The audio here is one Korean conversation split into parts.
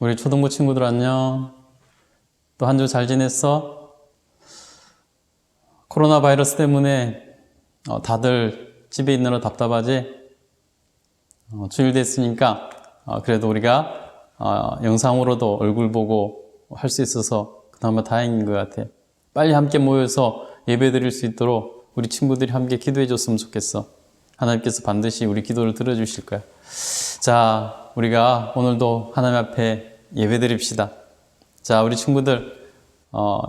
우리 초등부 친구들 안녕. 또 한 주 잘 지냈어? 코로나 바이러스 때문에 다들 집에 있느라 답답하지? 주일 됐으니까 그래도 우리가 영상으로도 얼굴 보고 할 수 있어서 그나마 다행인 것 같아. 빨리 함께 모여서 예배 드릴 수 있도록 우리 친구들이 함께 기도해 줬으면 좋겠어. 하나님께서 반드시 우리 기도를 들어주실 거야. 자, 우리가 오늘도 하나님 앞에 예배 드립시다. 자, 우리 친구들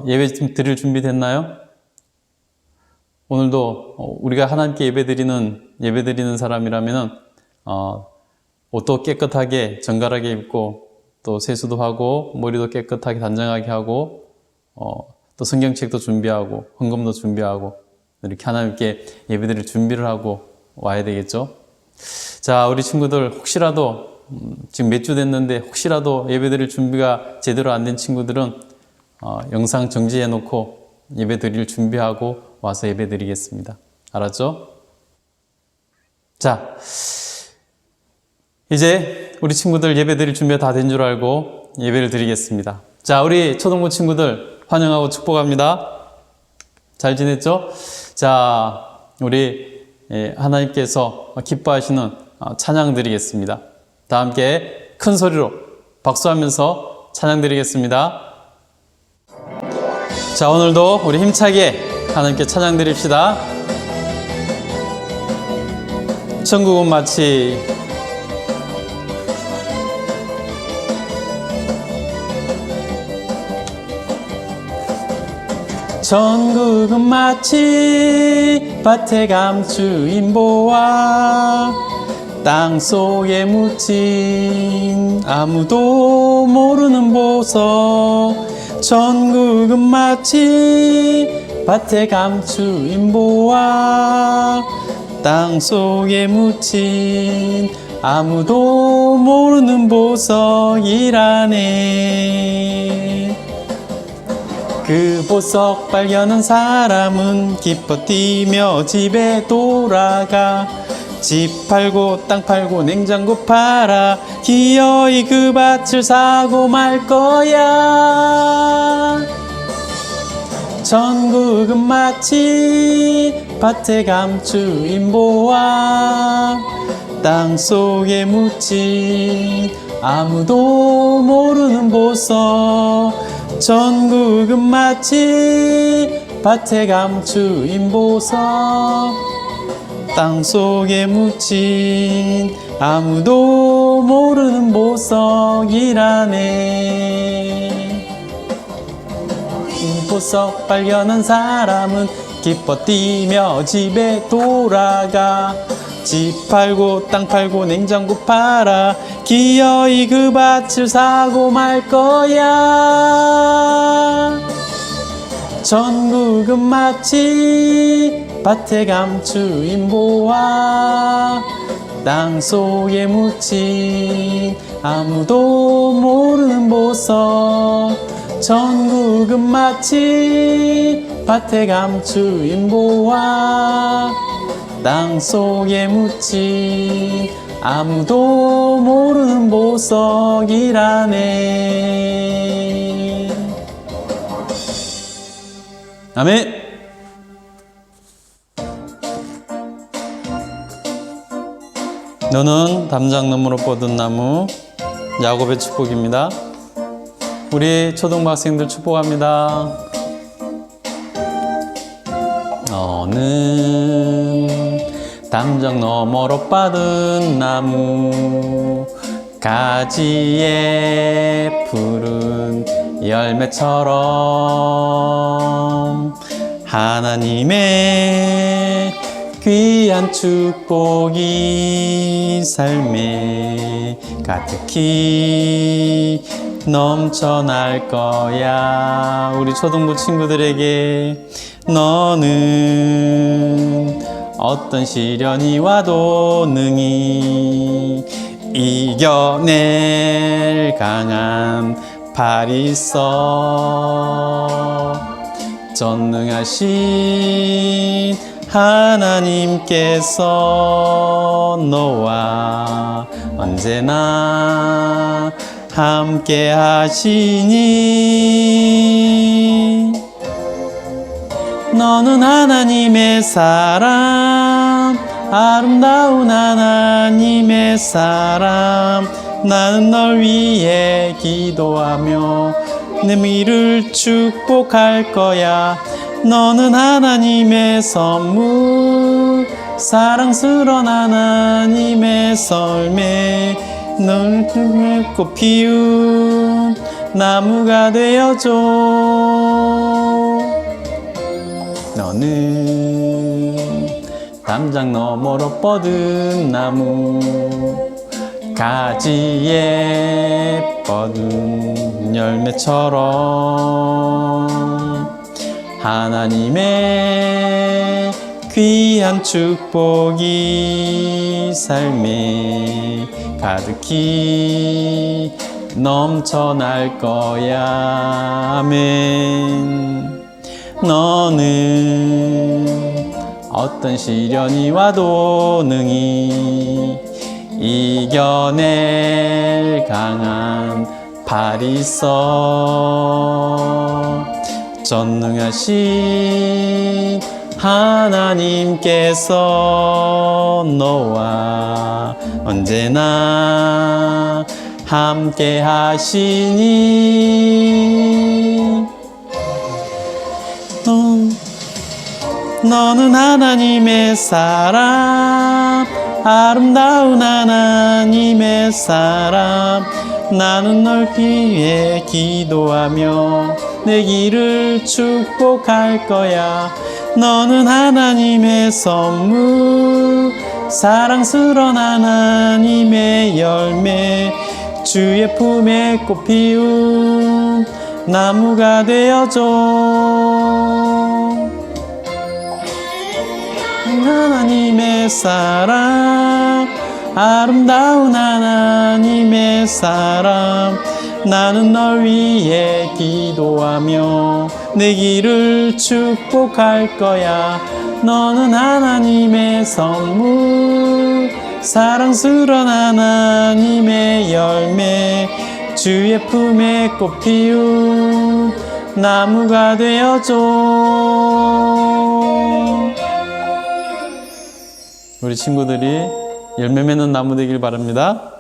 예배 드릴 준비 됐나요? 오늘도 우리가 하나님께 예배 드리는 사람이라면은 옷도 깨끗하게 정갈하게 입고 또 세수도 하고 머리도 깨끗하게 단정하게 하고 또 성경책도 준비하고 헌금도 준비하고 이렇게 하나님께 예배 드릴 준비를 하고 와야 되겠죠. 자, 우리 친구들 혹시라도 지금 몇 주 됐는데 혹시라도 예배 드릴 준비가 제대로 안 된 친구들은 영상 정지해 놓고 예배 드릴 준비하고 와서 예배 드리겠습니다. 알았죠? 자, 이제 우리 친구들 예배 드릴 준비가 다 된 줄 알고 예배를 드리겠습니다. 자, 우리 초등부 친구들 환영하고 축복합니다. 잘 지냈죠? 자, 우리 하나님께서 기뻐하시는 찬양 드리겠습니다. 다 함께 큰 소리로 박수하면서 찬양 드리겠습니다. 자, 오늘도 우리 힘차게 하나님께 찬양 드립시다. 천국은 마치 천국은 마치 밭에 감추인 보화 땅속에 묻힌 아무도 모르는 보석 천국은 마치 밭에 감추인 보화 땅속에 묻힌 아무도 모르는 보석이라네. 그 보석 발견한 사람은 기뻐 뛰며 집에 돌아가 집 팔고 땅 팔고 냉장고 팔아 기어이 그 밭을 사고 말 거야. 천국은 마치 밭에 감추인 보화 땅속에 묻힌 아무도 모르는 보석 천국은 마치 밭에 감추인 보석 땅속에 묻힌 아무도 모르는 보석이라네. 이 보석 발견한 사람은 기뻐 뛰며 집에 돌아가 집 팔고 땅 팔고 냉장고 팔아 기어이 그 밭을 사고 말 거야. 천국은 마치 밭에 감추인 보화 땅속에 묻힌 아무도 모르는 보석 천국은 마치 밭에 감추인 보화 땅속에 묻힌 아무도 모르는 보석이라네. 아멘. 너는 담장 너머로 뻗은 나무 야곱의 축복입니다. 우리 초등부 학생들 축복합니다. 너는 담장 너머로 뻗은 나무 가지에 푸른 열매처럼 하나님의 귀한 축복이 삶에 가득히 넘쳐날 거야. 우리 초등부 친구들에게 너는 어떤 시련이 와도 능히 이겨낼 강한 팔이 있어. 전능하신 하나님께서 너와 언제나 함께 하시니 너는 하나님의 사람 아름다운 하나님의 사람 나는 널 위해 기도하며 내 미를 축복할 거야 너는 하나님의 선물 사랑스러운 하나님의 썰매 널 듬고 피운 나무가 되어줘 너는 담장 너머로 뻗은 나무 가지에 뻗은 열매처럼 하나님의 귀한 축복이 삶에 가득히 넘쳐날 거야 아멘 너는 어떤 시련이 와도 능히 이겨낼 강한 발이 있어 전능하신 하나님께서 너와 언제나 함께 하시니 너는 하나님의 사람 아름다운 하나님의 사람 나는 널 위해 기도하며 내 길을 축복할 거야 너는 하나님의 선물 사랑스러운 하나님의 열매 주의 품에 꽃 피운 나무가 되어줘 하나님의 사람 아름다운 하나님의 사람 나는 널 위해 기도하며 내 길을 축복할 거야 너는 하나님의 선물 사랑스러운 하나님의 열매 주의 품에 꽃 피운 나무가 되어줘 우리 친구들이 열매 맺는 나무 되길 바랍니다.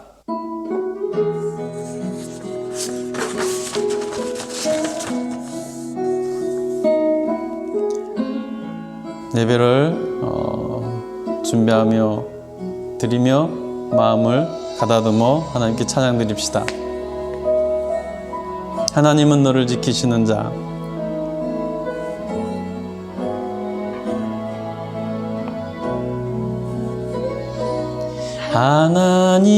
예배를 준비하며 드리며 마음을 가다듬어 하나님께 찬양 드립시다. 하나님은 너를 지키시는 자 하나님은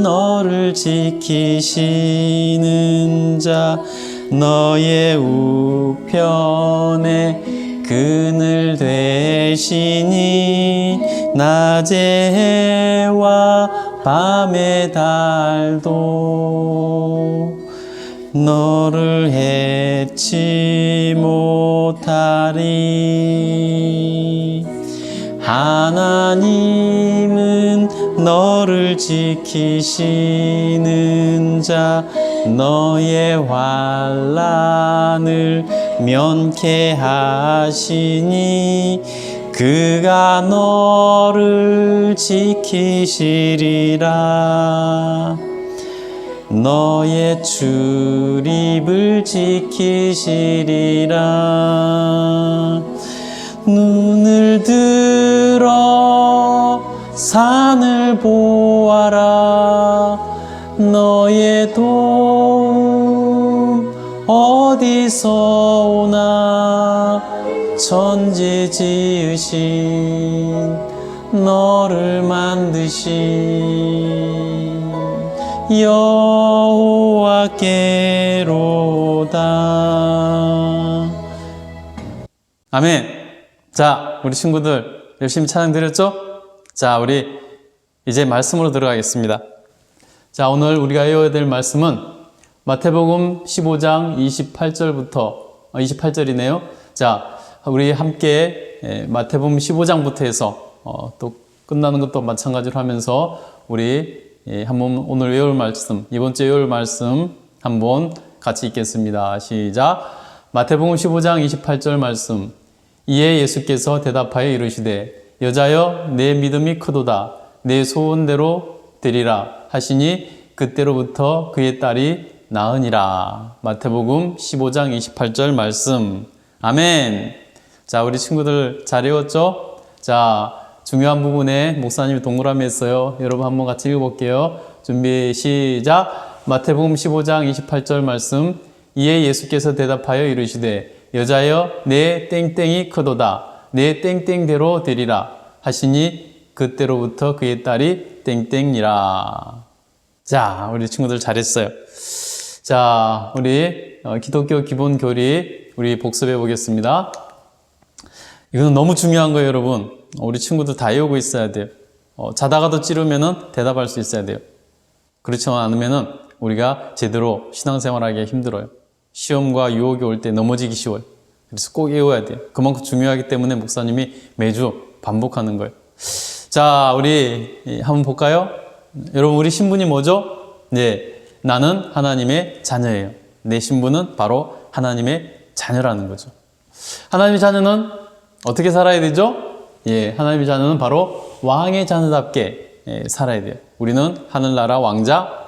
너를 지키시는 자 너의 우편에 그늘 되시니 낮의 해와 밤의 달도 너를 해치 못하리 하나님은 너를 지키시는 자 너의 환난을 면케하시니 그가 너를 지키시리라 너의 출입을 지키시리라 눈을 들어 산을 보아라 너의 도움 어디서 오나 천지 지으신 너를 만드신 여호와께로다 아멘. 자, 우리 친구들 열심히 찬양 드렸죠? 자, 우리 이제 말씀으로 들어가겠습니다. 자, 오늘 우리가 외워야 될 말씀은 마태복음 15장 28절부터 28절이네요. 자, 우리 함께 마태복음 15장부터 해서 또 끝나는 것도 마찬가지로 하면서 우리 한번 오늘 외울 말씀, 이번 주에 외울 말씀 한번 같이 읽겠습니다. 시작. 마태복음 15장 28절 말씀. 이에 예수께서 대답하여 이르시되 여자여 내 믿음이 크도다. 내 소원대로 되리라 하시니 그때로부터 그의 딸이 나으니라. 마태복음 15장 28절 말씀. 아멘. 자, 우리 친구들 잘 외웠죠? 자, 중요한 부분에 목사님이 동그라미 했어요. 여러분 한번 같이 읽어볼게요. 준비 시작. 마태복음 15장 28절 말씀. 이에 예수께서 대답하여 이르시되 여자여 내 땡땡이 크도다. 내 땡땡대로 되리라 하시니 그때로부터 그의 딸이 땡땡이라. 자, 우리 친구들 잘했어요. 자, 우리 기독교 기본 교리 우리 복습해 보겠습니다. 이거는 너무 중요한 거예요, 여러분. 우리 친구들 다 외우고 있어야 돼요. 자다가도 찌르면은 대답할 수 있어야 돼요. 그렇지 않으면은 우리가 제대로 신앙생활하기가 힘들어요. 시험과 유혹이 올 때 넘어지기 쉬워요. 그래서 꼭 외워야 돼요. 그만큼 중요하기 때문에 목사님이 매주 반복하는 거예요. 자, 우리 한번 볼까요? 여러분, 우리 신분이 뭐죠? 네, 나는 하나님의 자녀예요. 내 신분은 바로 하나님의 자녀라는 거죠. 하나님의 자녀는 어떻게 살아야 되죠? 예, 하나님의 자녀는 바로 왕의 자녀답게 살아야 돼요. 우리는 하늘나라 왕자,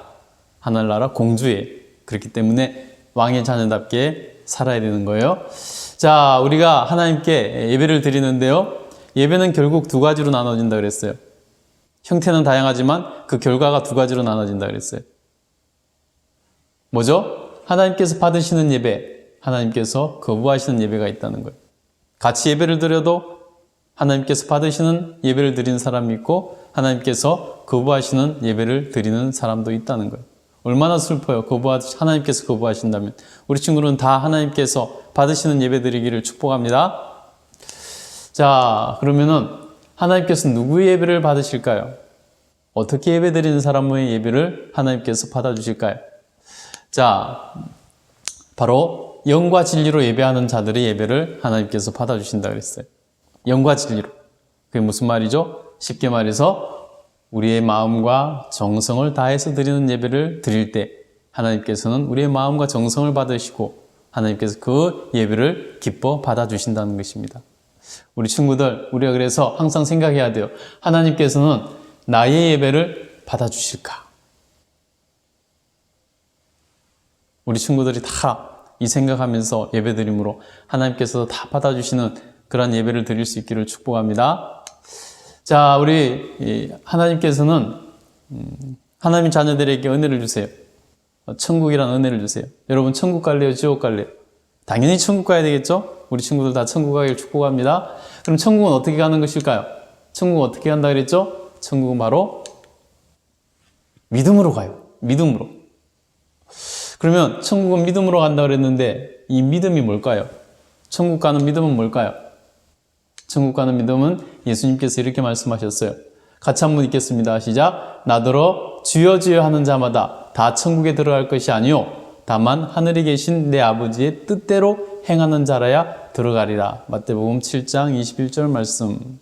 하늘나라 공주예요. 그렇기 때문에 왕의 자녀답게 살아야 되는 거예요. 자, 우리가 하나님께 예배를 드리는데요. 예배는 결국 두 가지로 나눠진다 그랬어요. 형태는 다양하지만 그 결과가 두 가지로 나눠진다 그랬어요. 뭐죠? 하나님께서 받으시는 예배, 하나님께서 거부하시는 예배가 있다는 거예요. 같이 예배를 드려도 하나님께서 받으시는 예배를 드리는 사람이 있고 하나님께서 거부하시는 예배를 드리는 사람도 있다는 거예요. 얼마나 슬퍼요. 하나님께서 거부하신다면. 우리 친구는 다 하나님께서 받으시는 예배 드리기를 축복합니다. 자, 그러면은 하나님께서 누구의 예배를 받으실까요? 어떻게 예배 드리는 사람의 예배를 하나님께서 받아주실까요? 자, 바로 영과 진리로 예배하는 자들의 예배를 하나님께서 받아주신다 그랬어요. 영과 진리로. 그게 무슨 말이죠? 쉽게 말해서 우리의 마음과 정성을 다해서 드리는 예배를 드릴 때 하나님께서는 우리의 마음과 정성을 받으시고 하나님께서 그 예배를 기뻐 받아주신다는 것입니다. 우리 친구들, 우리가 그래서 항상 생각해야 돼요. 하나님께서는 나의 예배를 받아주실까? 우리 친구들이 다 이 생각하면서 예배드림으로 하나님께서 다 받아주시는 그런 예배를 드릴 수 있기를 축복합니다. 자, 우리 하나님께서는 하나님 자녀들에게 은혜를 주세요. 천국이란 은혜를 주세요. 여러분 천국 갈래요? 지옥 갈래요? 당연히 천국 가야 되겠죠? 우리 친구들 다 천국 가기를 축복합니다. 그럼 천국은 어떻게 가는 것일까요? 천국은 어떻게 간다 그랬죠? 천국은 바로 믿음으로 가요. 믿음으로. 그러면 천국은 믿음으로 간다 그랬는데 이 믿음이 뭘까요? 천국 가는 믿음은 뭘까요? 천국 가는 믿음은 예수님께서 이렇게 말씀하셨어요. 같이 한번 읽겠습니다. 시작. 나더러 주여 주여 하는 자마다 다 천국에 들어갈 것이 아니요 다만 하늘에 계신 내 아버지의 뜻대로 행하는 자라야 들어가리라. 마태복음 7장 21절 말씀.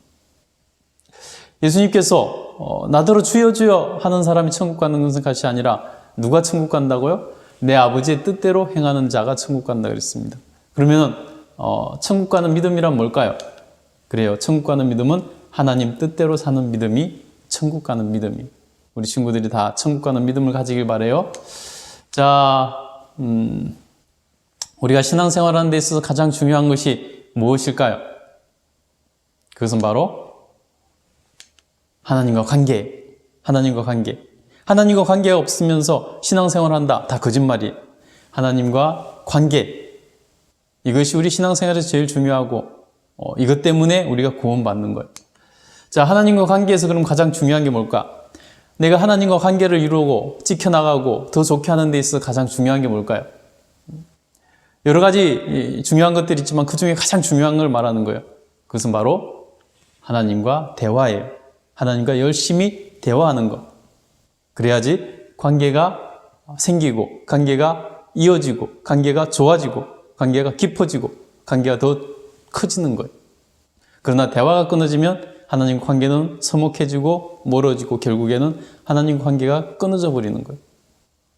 예수님께서 나더러 주여 주여 하는 사람이 천국 가는 것은 것이 아니라 누가 천국 간다고요? 내 아버지의 뜻대로 행하는 자가 천국 간다 그랬습니다. 그러면 천국 가는 믿음이란 뭘까요? 그래요. 천국 가는 믿음은 하나님 뜻대로 사는 믿음이 천국 가는 믿음이. 우리 친구들이 다 천국 가는 믿음을 가지길 바라요. 자, 우리가 신앙생활하는 데 있어서 가장 중요한 것이 무엇일까요? 그것은 바로 하나님과 관계. 하나님과 관계. 하나님과 관계가 없으면서 신앙생활한다. 다 거짓말이에요. 하나님과 관계. 이것이 우리 신앙생활에서 제일 중요하고 이것 때문에 우리가 구원받는 거예요. 자, 하나님과 관계에서 그럼 가장 중요한 게 뭘까? 내가 하나님과 관계를 이루고 지켜나가고 더 좋게 하는 데 있어서 가장 중요한 게 뭘까요? 여러 가지 중요한 것들이 있지만 그 중에 가장 중요한 걸 말하는 거예요. 그것은 바로 하나님과 대화예요. 하나님과 열심히 대화하는 것. 그래야지 관계가 생기고 관계가 이어지고 관계가 좋아지고 관계가 깊어지고 관계가 더 커지는 거예요. 그러나 대화가 끊어지면 하나님과 관계는 서먹해지고 멀어지고 결국에는 하나님과 관계가 끊어져 버리는 거예요.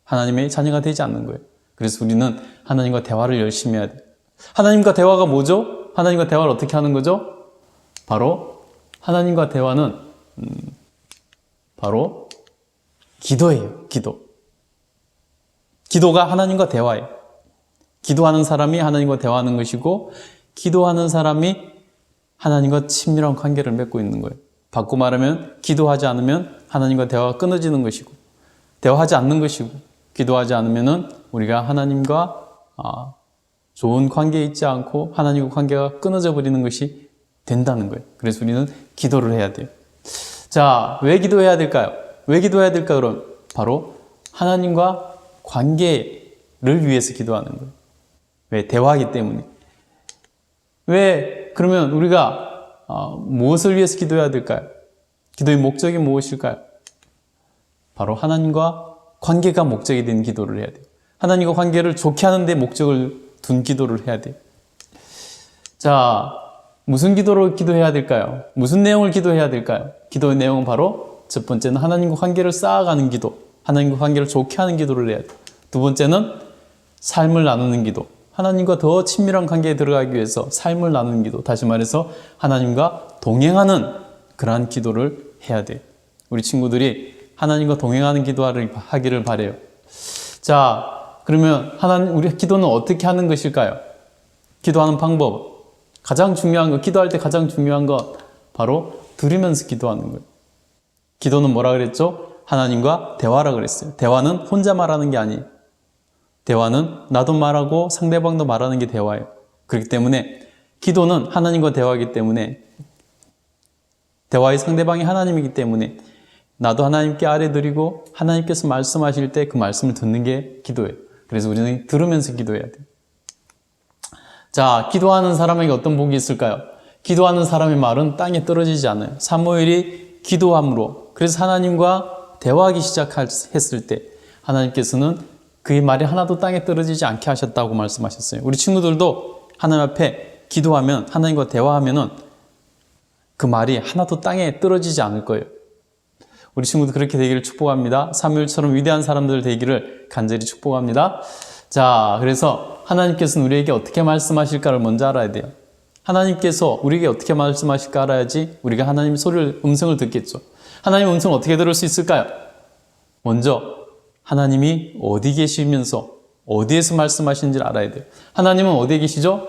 하나님의 자녀가 되지 않는 거예요. 그래서 우리는 하나님과 대화를 열심히 해야 돼요. 하나님과 대화가 뭐죠? 하나님과 대화를 어떻게 하는 거죠? 바로 하나님과 대화는 바로 기도예요. 기도. 기도가 하나님과 대화예요. 기도하는 사람이 하나님과 대화하는 것이고 기도하는 사람이 하나님과 친밀한 관계를 맺고 있는 거예요. 바꿔 말하면 기도하지 않으면 하나님과 대화가 끊어지는 것이고 대화하지 않는 것이고 기도하지 않으면 우리가 하나님과 좋은 관계에 있지 않고 하나님과 관계가 끊어져 버리는 것이 된다는 거예요. 그래서 우리는 기도를 해야 돼요. 자, 왜 기도해야 될까요? 왜 기도해야 될까? 그럼 바로 하나님과 관계를 위해서 기도하는 거예요. 왜? 대화하기 때문에. 왜? 그러면 우리가 무엇을 위해서 기도해야 될까요? 기도의 목적이 무엇일까요? 바로 하나님과 관계가 목적이 된 기도를 해야 돼요. 하나님과 관계를 좋게 하는 데 목적을 둔 기도를 해야 돼요. 자, 무슨 기도로 기도해야 될까요? 무슨 내용을 기도해야 될까요? 기도의 내용은 바로 첫 번째는 하나님과 관계를 쌓아가는 기도, 하나님과 관계를 좋게 하는 기도를 해야 돼요. 두 번째는 삶을 나누는 기도, 하나님과 더 친밀한 관계에 들어가기 위해서 삶을 나누는 기도, 다시 말해서 하나님과 동행하는 그러한 기도를 해야 돼요. 우리 친구들이 하나님과 동행하는 기도하기를 바라요. 자, 그러면 우리 기도는 어떻게 하는 것일까요? 기도하는 방법, 가장 중요한 거, 기도할 때 가장 중요한 것 바로 들으면서 기도하는 거예요. 기도는 뭐라 그랬죠? 하나님과 대화라 그랬어요. 대화는 혼자 말하는 게 아니에요. 대화는 나도 말하고 상대방도 말하는 게 대화예요. 그렇기 때문에 기도는 하나님과 대화이기 때문에 대화의 상대방이 하나님이기 때문에 나도 하나님께 아뢰드리고 하나님께서 말씀하실 때 그 말씀을 듣는 게 기도예요. 그래서 우리는 들으면서 기도해야 돼요. 자, 기도하는 사람에게 어떤 복이 있을까요? 기도하는 사람의 말은 땅에 떨어지지 않아요. 사무엘이 기도함으로, 그래서 하나님과 대화하기 시작했을 때 하나님께서는 그의 말이 하나도 땅에 떨어지지 않게 하셨다고 말씀하셨어요. 우리 친구들도 하나님 앞에 기도하면, 하나님과 대화하면은 그 말이 하나도 땅에 떨어지지 않을 거예요. 우리 친구들 그렇게 되기를 축복합니다. 사무엘처럼 위대한 사람들 되기를 간절히 축복합니다. 자, 그래서 하나님께서는 우리에게 어떻게 말씀하실까를 먼저 알아야 돼요. 하나님께서 우리에게 어떻게 말씀하실까 알아야지 우리가 하나님의 소리를, 음성을 듣겠죠. 하나님의 음성을 어떻게 들을 수 있을까요? 먼저 하나님이 어디 계시면서 어디에서 말씀하시는지를 알아야 돼요. 하나님은 어디에 계시죠?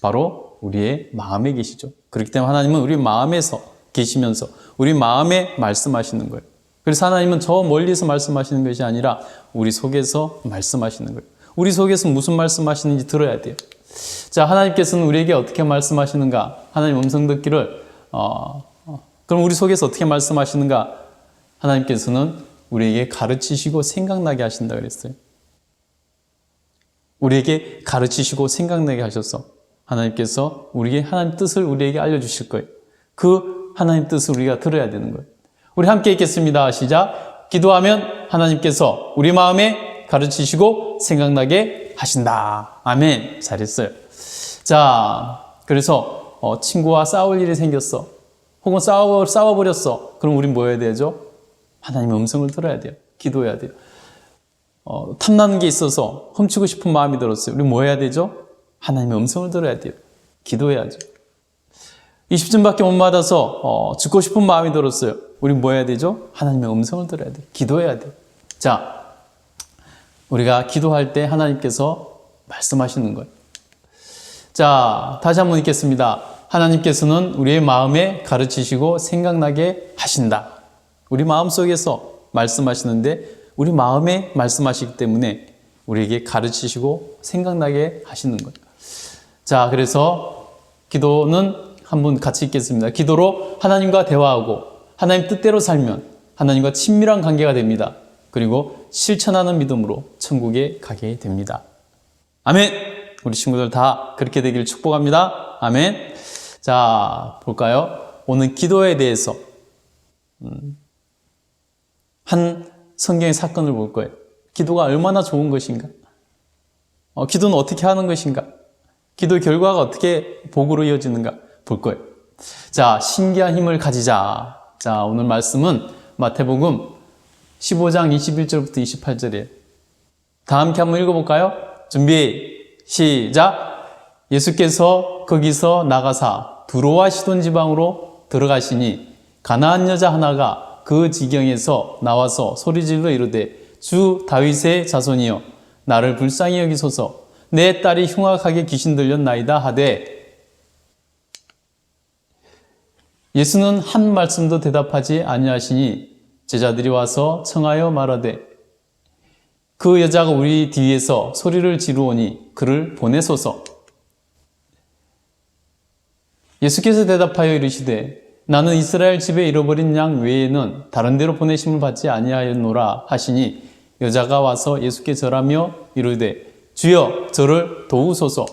바로 우리의 마음에 계시죠. 그렇기 때문에 하나님은 우리 마음에서 계시면서 우리 마음에 말씀하시는 거예요. 그래서 하나님은 저 멀리서 말씀하시는 것이 아니라 우리 속에서 말씀하시는 거예요. 우리 속에서 무슨 말씀하시는지 들어야 돼요. 자, 하나님께서는 우리에게 어떻게 말씀하시는가? 하나님 음성 듣기를 그럼 우리 속에서 어떻게 말씀하시는가? 하나님께서는 우리에게 가르치시고 생각나게 하신다 그랬어요. 우리에게 가르치시고 생각나게 하셔서 하나님께서 우리에게 하나님 뜻을 우리에게 알려주실 거예요. 그 하나님 뜻을 우리가 들어야 되는 거예요. 우리 함께 읽겠습니다. 시작. 기도하면 하나님께서 우리 마음에 가르치시고 생각나게 하신다. 아멘. 잘했어요. 자, 그래서 친구와 싸울 일이 생겼어. 혹은 싸워버렸어. 그럼 우린 뭐 해야 되죠? 하나님의 음성을 들어야 돼요. 기도해야 돼요. 탐나는 게 있어서 훔치고 싶은 마음이 들었어요. 우리 뭐 해야 되죠? 하나님의 음성을 들어야 돼요. 기도해야죠. 20점밖에 못 받아서 죽고 싶은 마음이 들었어요. 우리 뭐 해야 되죠? 하나님의 음성을 들어야 돼요. 기도해야 돼요. 자, 우리가 기도할 때 하나님께서 말씀하시는 거예요. 자, 다시 한번 읽겠습니다. 하나님께서는 우리의 마음에 가르치시고 생각나게 하신다. 우리 마음속에서 말씀하시는데 우리 마음에 말씀하시기 때문에 우리에게 가르치시고 생각나게 하시는 거예요. 자, 그래서 기도는 한번 같이 읽겠습니다. 기도로 하나님과 대화하고 하나님 뜻대로 살면 하나님과 친밀한 관계가 됩니다. 그리고 실천하는 믿음으로 천국에 가게 됩니다. 아멘! 우리 친구들 다 그렇게 되기를 축복합니다. 아멘! 자, 볼까요? 오늘 기도에 대해서 한 성경의 사건을 볼 거예요. 기도가 얼마나 좋은 것인가? 기도는 어떻게 하는 것인가? 기도의 결과가 어떻게 복으로 이어지는가? 볼 거예요. 자, 신기한 힘을 가지자. 자, 오늘 말씀은 마태복음 15장 21절부터 28절이에요. 다 함께 한번 읽어볼까요? 준비, 시작! 예수께서 거기서 나가사 두로와 시돈 지방으로 들어가시니 가나안 여자 하나가 그 지경에서 나와서 소리질러 이르되 주 다윗의 자손이여 나를 불쌍히 여기소서 내 딸이 흉악하게 귀신 들렸나이다 하되 예수는 한 말씀도 대답하지 아니하시니 제자들이 와서 청하여 말하되 그 여자가 우리 뒤에서 소리를 지르오니 그를 보내소서. 예수께서 대답하여 이르시되 나는 이스라엘 집에 잃어버린 양 외에는 다른 데로 보내심을 받지 아니하였노라 하시니 여자가 와서 예수께 절하며 이르되 주여 저를 도우소서.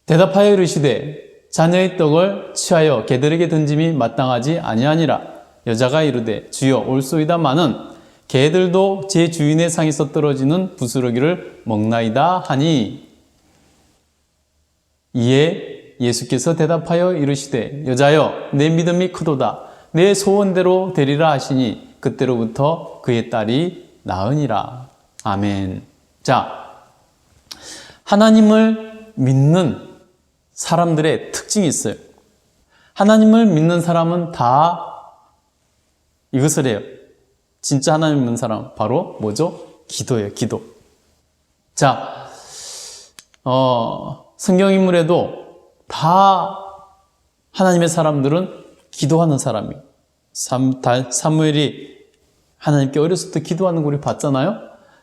대답하여 이르시되 자녀의 떡을 취하여 개들에게 던짐이 마땅하지 아니하니라. 여자가 이르되 주여 올소이다마는 개들도 제 주인의 상에서 떨어지는 부스러기를 먹나이다 하니 이에 예수께서 대답하여 이르시되 여자여 내 믿음이 크도다 내 소원대로 되리라 하시니 그때로부터 그의 딸이 나으니라. 아멘. 자, 하나님을 믿는 사람들의 특징이 있어요. 하나님을 믿는 사람은 다 이것을 해요. 진짜 하나님 믿는 사람 바로 뭐죠? 기도예요. 기도. 자, 성경인물에도 다 하나님의 사람들은 기도하는 사람이에요. 사무엘이 하나님께 어렸을 때 기도하는 거 우리 봤잖아요.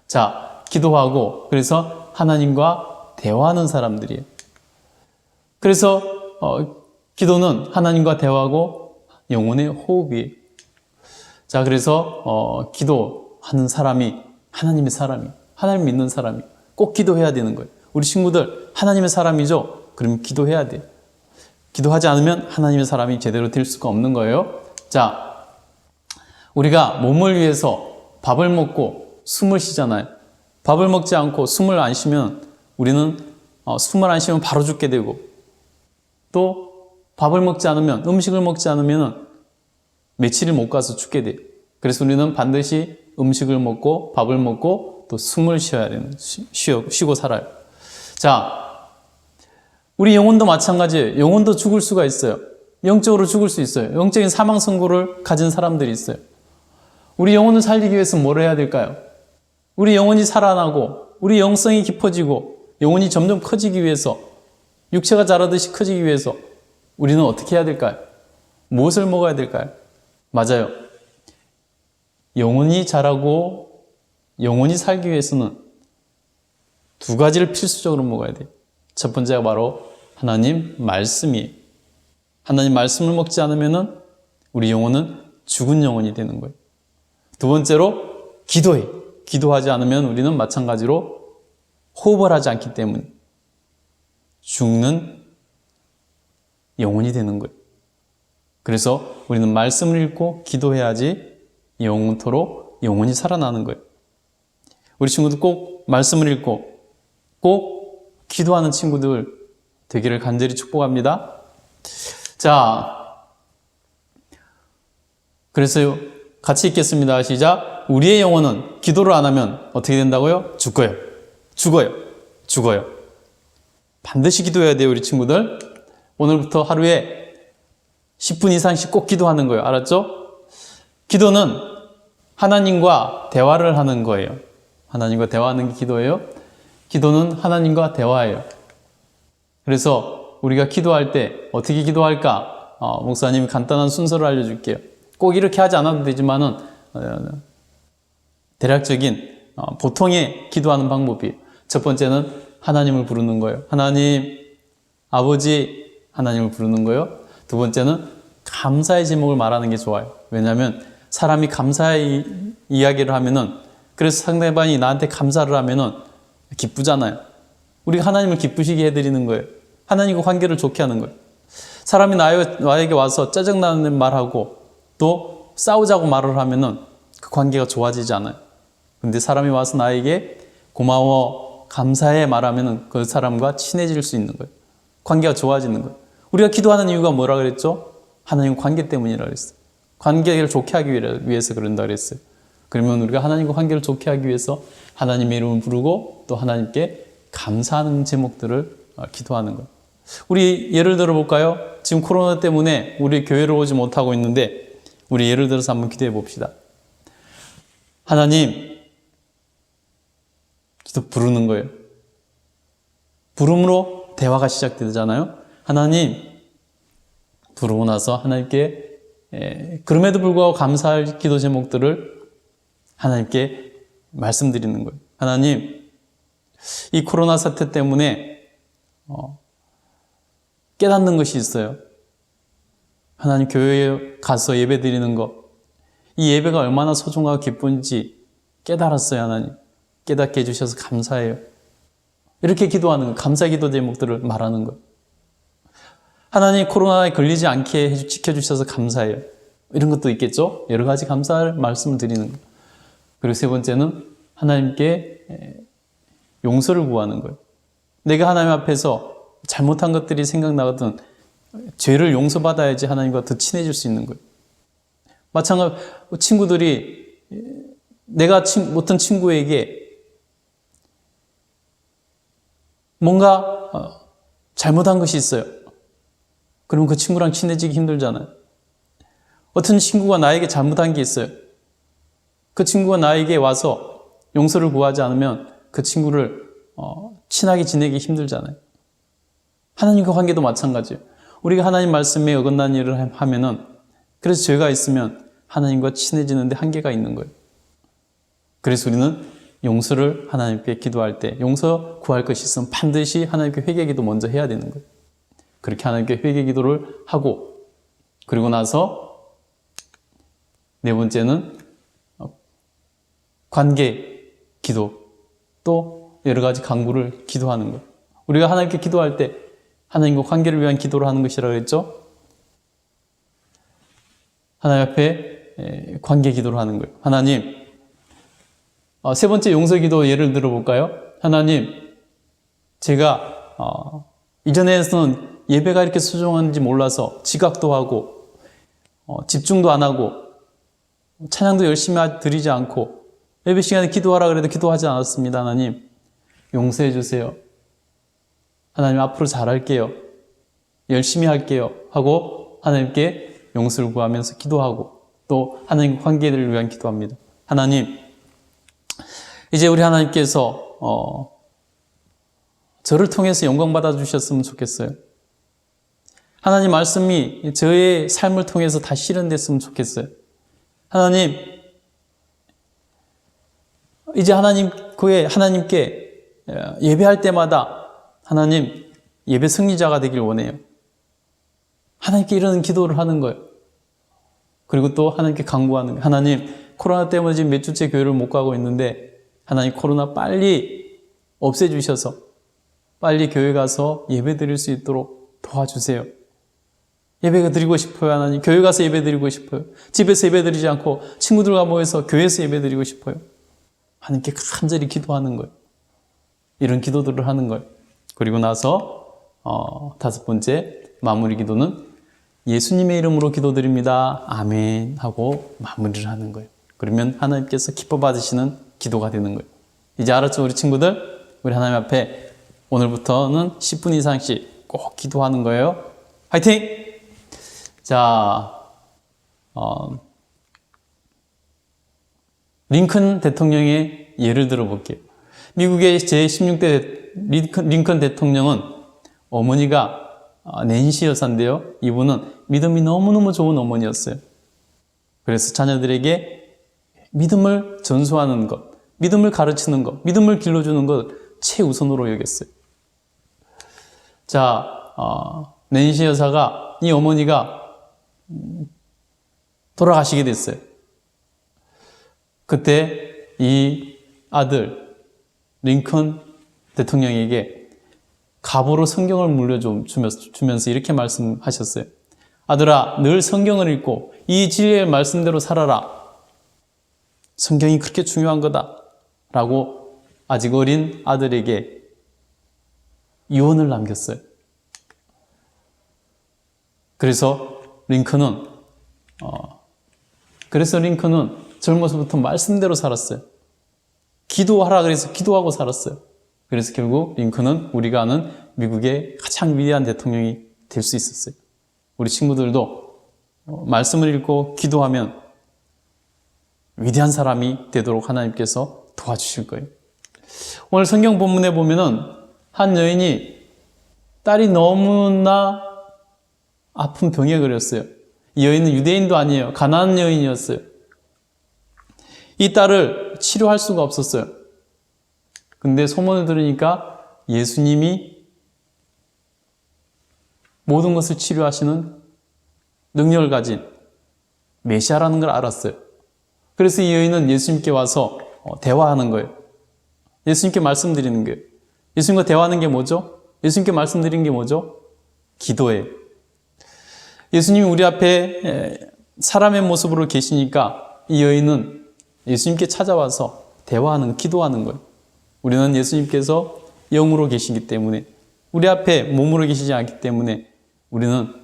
자, 기도하고 그래서 하나님과 대화하는 사람들이에요. 그래서 기도는 하나님과 대화하고 영혼의 호흡이에요. 자, 그래서 기도하는 사람이 하나님의 사람이, 하나님 믿는 사람이 꼭 기도해야 되는 거예요. 우리 친구들 하나님의 사람이죠? 그러면 기도해야 돼요. 기도하지 않으면 하나님의 사람이 제대로 될 수가 없는 거예요. 자, 우리가 몸을 위해서 밥을 먹고 숨을 쉬잖아요. 밥을 먹지 않고 숨을 안 쉬면 우리는 숨을 안 쉬면 바로 죽게 되고 또 밥을 먹지 않으면 음식을 먹지 않으면 며칠을 못 가서 죽게 돼요. 그래서 우리는 반드시 음식을 먹고 밥을 먹고 또 숨을 쉬어야 되는 쉬고 살아요. 자, 우리 영혼도 마찬가지예요. 영혼도 죽을 수가 있어요. 영적으로 죽을 수 있어요. 영적인 사망 선고를 가진 사람들이 있어요. 우리 영혼을 살리기 위해서 뭘 해야 될까요? 우리 영혼이 살아나고 우리 영성이 깊어지고 영혼이 점점 커지기 위해서 육체가 자라듯이 커지기 위해서 우리는 어떻게 해야 될까요? 무엇을 먹어야 될까요? 맞아요. 영혼이 자라고 영혼이 살기 위해서는 두 가지를 필수적으로 먹어야 돼요. 첫 번째가 바로 하나님 말씀이에요. 하나님 말씀을 먹지 않으면 우리 영혼은 죽은 영혼이 되는 거예요. 두 번째로 기도해. 기도하지 않으면 우리는 마찬가지로 호흡을 하지 않기 때문에 죽는 영혼이 되는 거예요. 그래서 우리는 말씀을 읽고 기도해야지 영원토록 영혼이 살아나는 거예요. 우리 친구들 꼭 말씀을 읽고 꼭 기도하는 친구들 되기를 간절히 축복합니다. 자, 그래서 같이 읽겠습니다. 시작. 우리의 영혼은 기도를 안 하면 어떻게 된다고요? 죽어요. 죽어요. 죽어요. 반드시 기도해야 돼요, 우리 친구들. 오늘부터 하루에 10분 이상씩 꼭 기도하는 거예요. 알았죠? 기도는 하나님과 대화를 하는 거예요. 하나님과 대화하는 게 기도예요. 기도는 하나님과 대화예요. 그래서 우리가 기도할 때 어떻게 기도할까? 목사님이 간단한 순서를 알려줄게요. 꼭 이렇게 하지 않아도 되지만은 대략적인 보통의 기도하는 방법이에요. 첫 번째는 하나님을 부르는 거예요. 하나님, 아버지 하나님을 부르는 거예요. 두 번째는 감사의 제목을 말하는 게 좋아요. 왜냐하면 사람이 감사의 이야기를 하면은 그래서 상대방이 나한테 감사를 하면은 기쁘잖아요. 우리가 하나님을 기쁘시게 해드리는 거예요. 하나님과 관계를 좋게 하는 거예요. 사람이 나에게 와서 짜증나는 말하고 또 싸우자고 말을 하면은 그 관계가 좋아지지 않아요. 근데 사람이 와서 나에게 고마워, 감사해 말하면은 그 사람과 친해질 수 있는 거예요. 관계가 좋아지는 거예요. 우리가 기도하는 이유가 뭐라 그랬죠? 하나님 관계 때문이라 그랬어요. 관계를 좋게 하기 위해서 그런다 그랬어요. 그러면 우리가 하나님과 관계를 좋게 하기 위해서 하나님의 이름을 부르고 또 하나님께 감사하는 제목들을 기도하는 거예요. 우리 예를 들어 볼까요? 지금 코로나 때문에 우리 교회를 오지 못하고 있는데 우리 예를 들어서 한번 기도해 봅시다. 하나님, 기도 부르는 거예요. 부름으로 대화가 시작되잖아요. 하나님, 부르고 나서 하나님께 그럼에도 불구하고 감사할 기도 제목들을 하나님께 말씀드리는 거예요. 하나님, 이 코로나 사태 때문에 깨닫는 것이 있어요. 하나님, 교회에 가서 예배 드리는 것, 이 예배가 얼마나 소중하고 기쁜지 깨달았어요. 하나님, 깨닫게 해주셔서 감사해요. 이렇게 기도하는 거, 감사 기도 제목들을 말하는 거예요. 하나님, 코로나에 걸리지 않게 지켜주셔서 감사해요. 이런 것도 있겠죠? 여러 가지 감사할 말씀을 드리는 거예요. 그리고 세 번째는 하나님께 용서를 구하는 거예요. 내가 하나님 앞에서 잘못한 것들이 생각나거든 죄를 용서받아야지 하나님과 더 친해질 수 있는 거예요. 마찬가지로 친구들이 내가 어떤 친구에게 뭔가 잘못한 것이 있어요. 그러면 그 친구랑 친해지기 힘들잖아요. 어떤 친구가 나에게 잘못한 게 있어요. 그 친구가 나에게 와서 용서를 구하지 않으면 그 친구를 친하게 지내기 힘들잖아요. 하나님과 관계도 마찬가지예요. 우리가 하나님 말씀에 어긋난 일을 하면은 그래서 죄가 있으면 하나님과 친해지는데 한계가 있는 거예요. 그래서 우리는 용서를 하나님께 기도할 때 용서 구할 것이 있으면 반드시 하나님께 회개기도 먼저 해야 되는 거예요. 그렇게 하나님께 회개기도를 하고 그리고 나서 네 번째는 관계 기도 또 여러 가지 간구를 기도하는 것. 우리가 하나님께 기도할 때 하나님과 관계를 위한 기도를 하는 것이라고 했죠. 하나님 앞에 관계 기도를 하는 거예요. 하나님, 세 번째 용서 기도 예를 들어 볼까요? 하나님, 제가 이전에는 예배가 이렇게 소중한지 몰라서 지각도 하고 집중도 안 하고 찬양도 열심히 드리지 않고 예배 시간에 기도하라 그래도 기도하지 않았습니다. 하나님, 용서해 주세요. 하나님, 앞으로 잘할게요. 열심히 할게요. 하고 하나님께 용서를 구하면서 기도하고 또 하나님과 관계를 위한 기도합니다. 하나님, 이제 우리 하나님께서 저를 통해서 영광 받아주셨으면 좋겠어요. 하나님 말씀이 저의 삶을 통해서 다 실현됐으면 좋겠어요. 하나님, 이제 하나님께 예배할 때마다 하나님 예배 승리자가 되길 원해요. 하나님께 이런 기도를 하는 거예요. 그리고 또 하나님께 간구하는 거예요. 하나님, 코로나 때문에 지금 몇 주째 교회를 못 가고 있는데 하나님 코로나 빨리 없애주셔서 빨리 교회 가서 예배 드릴 수 있도록 도와주세요. 예배가 드리고 싶어요. 하나님, 교회 가서 예배 드리고 싶어요. 집에서 예배 드리지 않고 친구들과 모여서 교회에서 예배 드리고 싶어요. 하나님께 간절히 기도하는 거예요. 이런 기도들을 하는 거예요. 그리고 나서 다섯 번째 마무리 기도는 예수님의 이름으로 기도드립니다. 아멘 하고 마무리를 하는 거예요. 그러면 하나님께서 기뻐 받으시는 기도가 되는 거예요. 이제 알았죠, 우리 친구들? 우리 하나님 앞에 오늘부터는 10분 이상씩 꼭 기도하는 거예요. 화이팅! 자, 링컨 대통령의 예를 들어볼게요. 미국의 제16대 링컨 대통령은 어머니가 낸시 여사인데요. 이분은 믿음이 너무너무 좋은 어머니였어요. 그래서 자녀들에게 믿음을 전수하는 것, 믿음을 가르치는 것, 믿음을 길러주는 것 최우선으로 여겼어요. 자, 낸시 여사가, 이 어머니가 돌아가시게 됐어요. 그때 이 아들 링컨 대통령에게 갑오로 성경을 물려주면서 이렇게 말씀하셨어요. 아들아, 늘 성경을 읽고 이 진리의 말씀대로 살아라. 성경이 그렇게 중요한 거다. 라고 아직 어린 아들에게 유언을 남겼어요. 그래서 링컨은 젊어서부터 말씀대로 살았어요. 기도하라 그래서 기도하고 살았어요. 그래서 결국 링컨은 우리가 아는 미국의 가장 위대한 대통령이 될 수 있었어요. 우리 친구들도 말씀을 읽고 기도하면 위대한 사람이 되도록 하나님께서 도와주실 거예요. 오늘 성경 본문에 보면은 한 여인이 딸이 너무나 아픈 병에 걸렸어요. 이 여인은 유대인도 아니에요. 가나안 여인이었어요. 이 딸을 치료할 수가 없었어요. 근데 소문을 들으니까 예수님이 모든 것을 치료하시는 능력을 가진 메시아라는 걸 알았어요. 그래서 이 여인은 예수님께 와서 대화하는 거예요. 예수님께 말씀드리는 거예요. 예수님과 대화하는 게 뭐죠? 예수님께 말씀드리는 게 뭐죠? 기도예요. 예수님이 우리 앞에 사람의 모습으로 계시니까 이 여인은 예수님께 찾아와서 대화하는, 기도하는 거예요. 우리는 예수님께서 영으로 계시기 때문에, 우리 앞에 몸으로 계시지 않기 때문에 우리는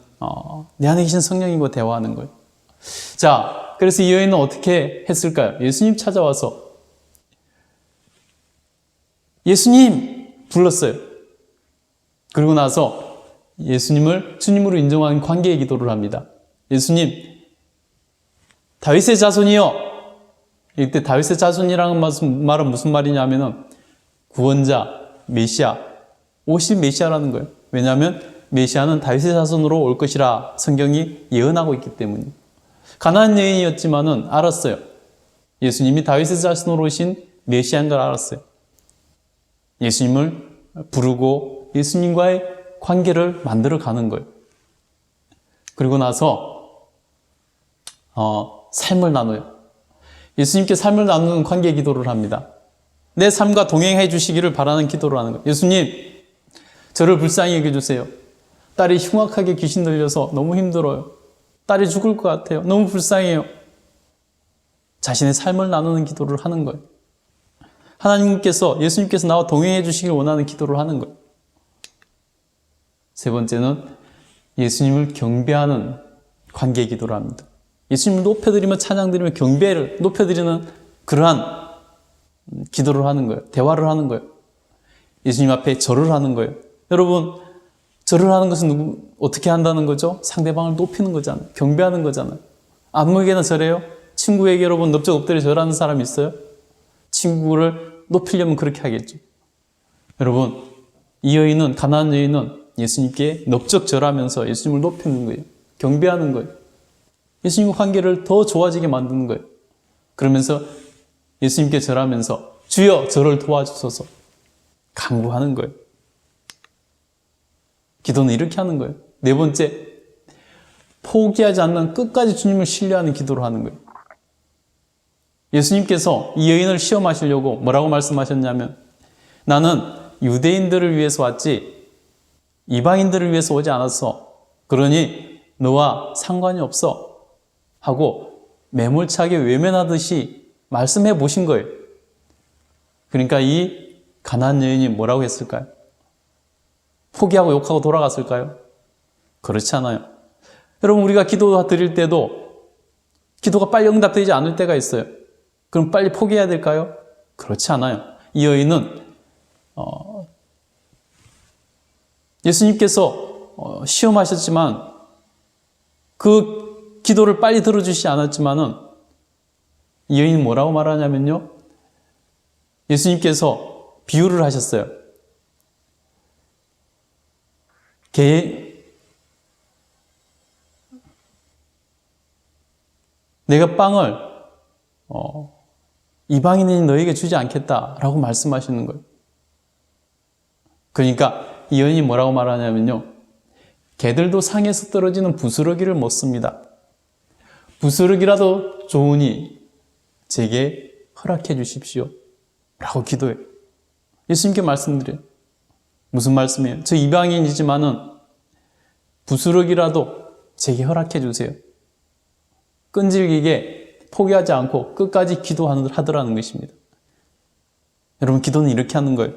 내 안에 계신 성령님과 대화하는 거예요. 자, 그래서 이 여인은 어떻게 했을까요? 예수님 찾아와서 예수님 불렀어요. 그리고 나서 예수님을 주님으로 인정하는 관계의 기도를 합니다. 예수님, 다윗의 자손이여. 이때 다윗의 자손이라는 말은 무슨 말이냐면은 구원자, 메시아, 오실 메시아라는 거예요. 왜냐하면 메시아는 다윗의 자손으로 올 것이라 성경이 예언하고 있기 때문이에요. 가나안 여인이었지만은 알았어요. 예수님이 다윗의 자손으로 오신 메시아인 걸 알았어요. 예수님을 부르고 예수님과의 관계를 만들어 가는 거예요. 그리고 나서 삶을 나눠요. 예수님께 삶을 나누는 관계 기도를 합니다. 내 삶과 동행해 주시기를 바라는 기도를 하는 거예요. 예수님, 저를 불쌍히 여겨주세요. 딸이 흉악하게 귀신 들려서 너무 힘들어요. 딸이 죽을 것 같아요. 너무 불쌍해요. 자신의 삶을 나누는 기도를 하는 거예요. 하나님께서, 예수님께서 나와 동행해 주시길 원하는 기도를 하는 거예요. 세 번째는 예수님을 경배하는 관계 기도를 합니다. 예수님을 높여드리며 찬양드리며 경배를 높여드리는 그러한 기도를 하는 거예요. 대화를 하는 거예요. 예수님 앞에 절을 하는 거예요. 여러분, 절을 하는 것은 어떻게 한다는 거죠? 상대방을 높이는 거잖아요. 경배하는 거잖아요. 아무에게나 절해요? 친구에게 여러분 넓적 엎드려 절하는 사람 있어요? 친구를 높이려면 그렇게 하겠죠. 여러분, 이 여인은, 가나안 여인은 예수님께 넓적 절하면서 예수님을 높이는 거예요. 경배하는 거예요. 예수님과 관계를 더 좋아지게 만드는 거예요. 그러면서 예수님께 절하면서 주여 저를 도와주소서 간구하는 거예요. 기도는 이렇게 하는 거예요. 네 번째, 포기하지 않는 끝까지 주님을 신뢰하는 기도를 하는 거예요. 예수님께서 이 여인을 시험하시려고 뭐라고 말씀하셨냐면, 나는 유대인들을 위해서 왔지 이방인들을 위해서 오지 않았어. 그러니 너와 상관이 없어 하고 매몰차게 외면하듯이 말씀해 보신 거예요. 그러니까 이 가나안 여인이 뭐라고 했을까요? 포기하고 욕하고 돌아갔을까요? 그렇지 않아요. 여러분, 우리가 기도 드릴 때도 기도가 빨리 응답되지 않을 때가 있어요. 그럼 빨리 포기해야 될까요? 그렇지 않아요. 이 여인은 예수님께서 시험하셨지만 그 기도를 빨리 들어주시지 않았지만은 이 여인은 뭐라고 말하냐면요, 예수님께서 비유를 하셨어요. 내가 빵을 이방인이 너에게 주지 않겠다라고 말씀하시는 거예요. 그러니까 이 여인이 뭐라고 말하냐면요, 개들도 상에서 떨어지는 부스러기를 먹습니다. 부스러기라도 좋으니 제게 허락해 주십시오 라고 기도해요. 예수님께 말씀드려요. 무슨 말씀이에요? 저 이방인이지만은 부스러기라도 제게 허락해 주세요. 끈질기게 포기하지 않고 끝까지 기도하더라는 것입니다. 여러분, 기도는 이렇게 하는 거예요.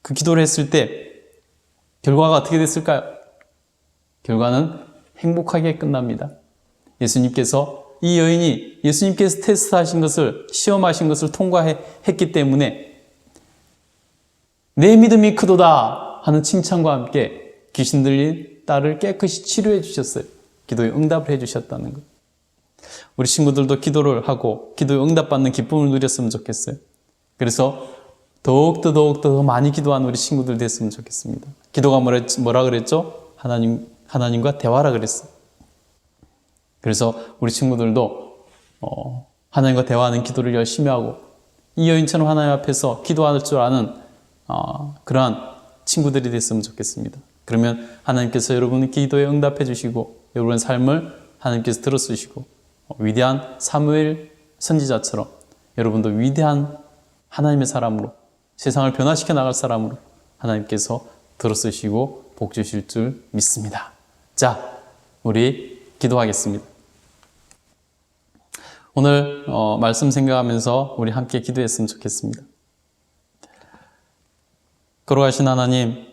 그 기도를 했을 때 결과가 어떻게 됐을까요? 결과는 행복하게 끝납니다. 예수님께서 이 여인이 예수님께서 테스트하신 것을, 시험하신 것을 통과했기 때문에 내 믿음이 크도다 하는 칭찬과 함께 귀신 들린 딸을 깨끗이 치료해 주셨어요. 기도에 응답을 해 주셨다는 것. 우리 친구들도 기도를 하고 기도에 응답받는 기쁨을 누렸으면 좋겠어요. 그래서 더욱더 더 많이 기도하는 우리 친구들 됐으면 좋겠습니다. 기도가 뭐라 그랬죠? 하나님과 대화라 그랬어요. 그래서 우리 친구들도 하나님과 대화하는 기도를 열심히 하고 이 여인처럼 하나님 앞에서 기도할 줄 아는 그러한 친구들이 됐으면 좋겠습니다. 그러면 하나님께서 여러분의 기도에 응답해 주시고 여러분의 삶을 하나님께서 들어쓰시고 위대한 사무엘 선지자처럼 여러분도 위대한 하나님의 사람으로 세상을 변화시켜 나갈 사람으로 하나님께서 들어쓰시고 복 주실 줄 믿습니다. 자, 우리 기도하겠습니다. 오늘 말씀 생각하면서 우리 함께 기도했으면 좋겠습니다. 걸어가신 하나님,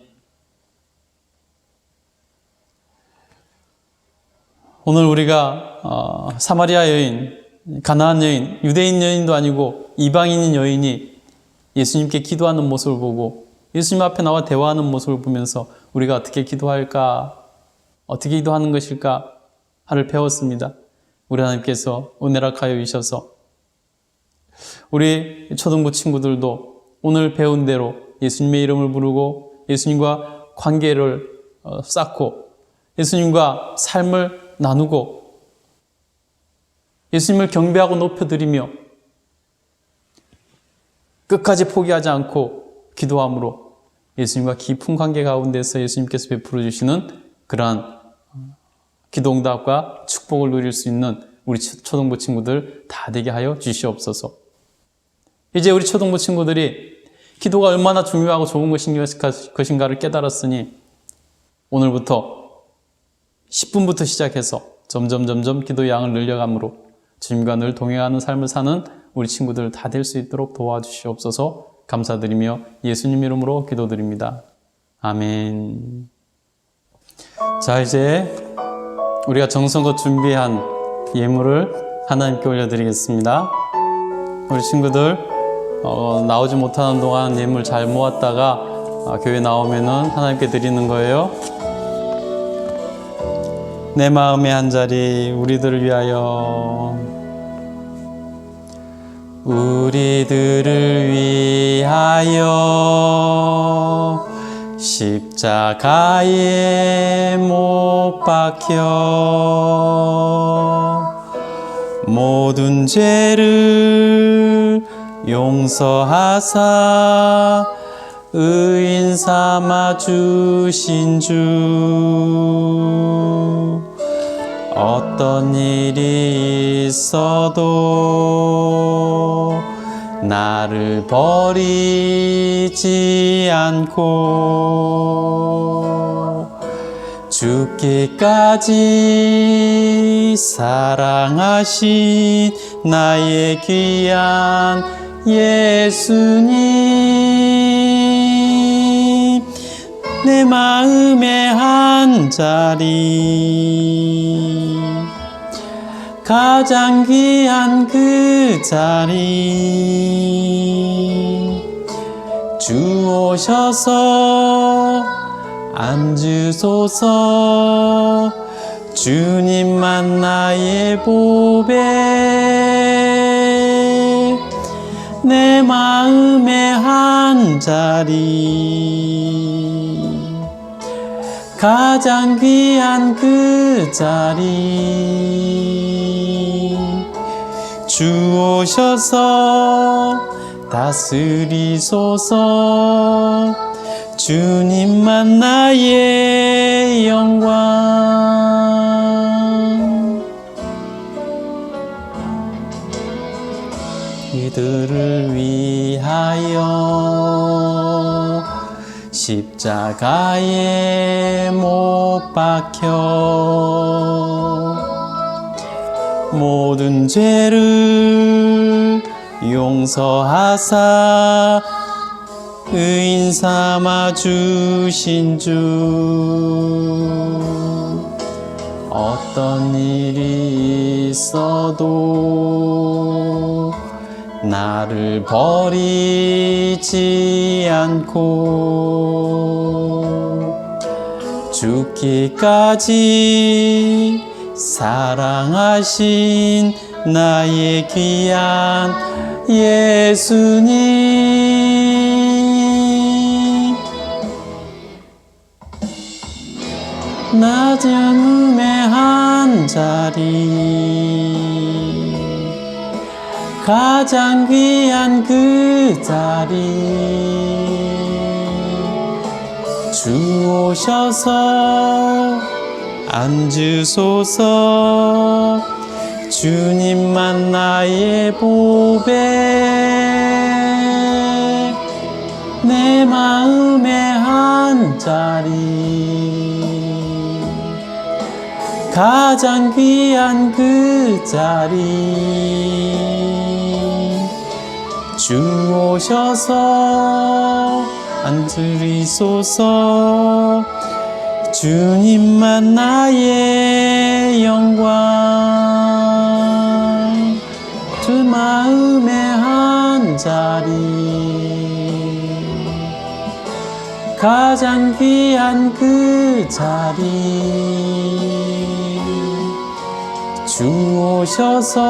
오늘 우리가 사마리아 여인, 가나안 여인, 유대인 여인도 아니고 이방인인 여인이 예수님께 기도하는 모습을 보고 예수님 앞에 나와 대화하는 모습을 보면서 우리가 어떻게 기도할까, 어떻게 기도하는 것일까 하를 배웠습니다. 우리 하나님께서 은혜락하여 주셔서 우리 초등부 친구들도 오늘 배운 대로 예수님의 이름을 부르고 예수님과 관계를 쌓고 예수님과 삶을 나누고 예수님을 경배하고 높여드리며 끝까지 포기하지 않고 기도함으로 예수님과 깊은 관계 가운데서 예수님께서 베풀어 주시는 그러한 기도응답과 축복을 누릴 수 있는 우리 초등부 친구들 다 되게 하여 주시옵소서. 이제 우리 초등부 친구들이 기도가 얼마나 중요하고 좋은 것인가를 깨달았으니 오늘부터 10분부터 시작해서 점점 기도 양을 늘려감으로 주님과 늘 동행하는 삶을 사는 우리 친구들 다 될 수 있도록 도와주시옵소서. 감사드리며 예수님 이름으로 기도드립니다. 아멘. 자, 이제 우리가 정성껏 준비한 예물을 하나님께 올려드리겠습니다. 우리 친구들 나오지 못하는 동안 예물 잘 모았다가 교회 나오면은 하나님께 드리는 거예요. 내 마음의 한 자리 우리들을 위하여, 우리들을 위하여 십자가에 못 박혀 모든 죄를 용서하사 의인 삼아 주신 주, 어떤 일이 있어도 나를 버리지 않고 죽기까지 사랑하신 나의 귀한 예수님, 내 마음의 한 자리, 가장 귀한 그 자리, 주 오셔서 앉으소서. 주님만 나의 보배, 내 마음의 한 자리, 가장 귀한 그 자리, 주 오셔서 다스리소서. 주님만 나의 영광. 이들을 위하여 십자가에 못 박혀 모든 죄를 용서하사 의인 삼아 주신 주, 어떤 일이 있어도 나를 버리지 않고 죽기까지 사랑하신 나의 귀한 예수님. 낮은 음의 한 자리, 가장 귀한 그 자리, 주 오셔서 앉으소서. 주님만 나의 보배, 내 마음의 한 자리, 가장 귀한 그 자리, 주 오셔서 앉으리소서. 주님만 나의 영광, 주 마음의 한 자리, 가장 귀한 그 자리, 주 오셔서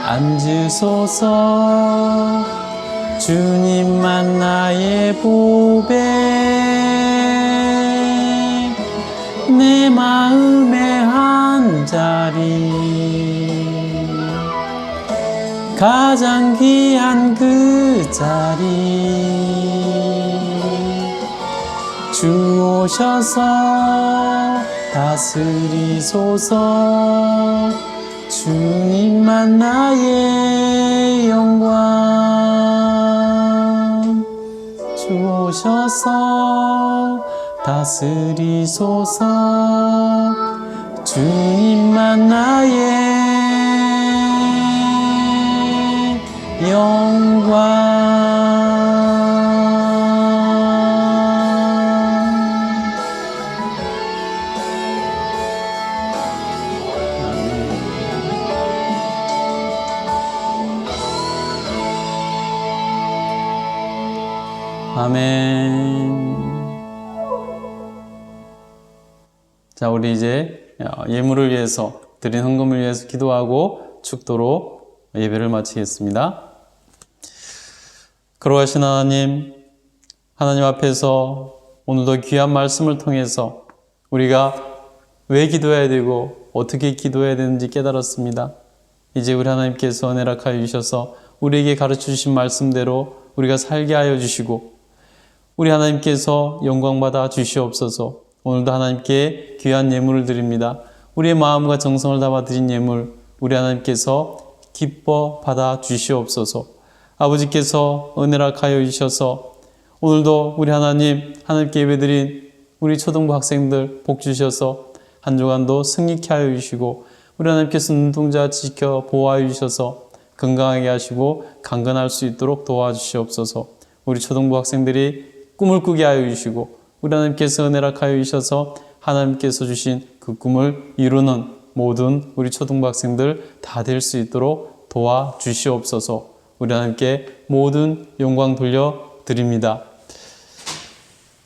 앉으소서. 주님만 나의 보배, 내 마음의 한 자리, 가장 귀한 그 자리, 주 오셔서 다스리소서. 주님만 나의 영광, 주 오셔서 다스리소서. 주님만 나의 영광. 아멘. 자, 우리 이제 예물을 위해서, 드린 헌금을 위해서 기도하고 축도로 예배를 마치겠습니다. 거룩하신 하나님, 하나님 앞에서 오늘도 귀한 말씀을 통해서 우리가 왜 기도해야 되고 어떻게 기도해야 되는지 깨달았습니다. 이제 우리 하나님께서 은혜 허락하여 주셔서 우리에게 가르쳐 주신 말씀대로 우리가 살게 하여 주시고, 우리 하나님께서 영광받아 주시옵소서. 오늘도 하나님께 귀한 예물을 드립니다. 우리의 마음과 정성을 담아 드린 예물, 우리 하나님께서 기뻐 받아 주시옵소서. 아버지께서 은혜 허락하여 주셔서 오늘도 우리 하나님께 예배드린 우리 초등부 학생들 복 주셔서 한 주간도 승리케 하여 주시고, 우리 하나님께서 눈동자 지켜 보호하여 주셔서 건강하게 하시고 강건할 수 있도록 도와주시옵소서. 우리 초등부 학생들이 꿈을 꾸게 하여 주시고, 우리 하나님께서 은혜 허락하여 주셔서 하나님께서 주신 그 꿈을 이루는 모든 우리 초등부 학생들 다 될 수 있도록 도와주시옵소서. 우리 하나님께 모든 영광 돌려드립니다.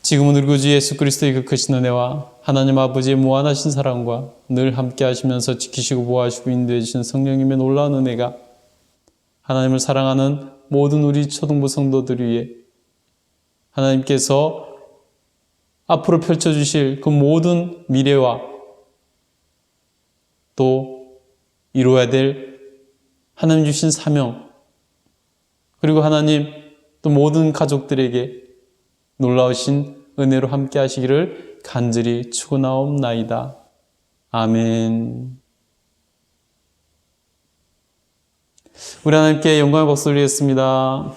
지금은 우리 구주 예수 그리스도의 그 크신 은혜와 하나님 아버지의 무한하신 사랑과 늘 함께 하시면서 지키시고 보호하시고 인도해 주신 성령님의 놀라운 은혜가 하나님을 사랑하는 모든 우리 초등부 성도들 위해 하나님께서 앞으로 펼쳐주실 그 모든 미래와 또 이루어야 될 하나님 주신 사명, 그리고 하나님 또 모든 가족들에게 놀라우신 은혜로 함께 하시기를 간절히 축원하옵나이다. 아멘. 우리 하나님께 영광의 박수 올리겠습니다.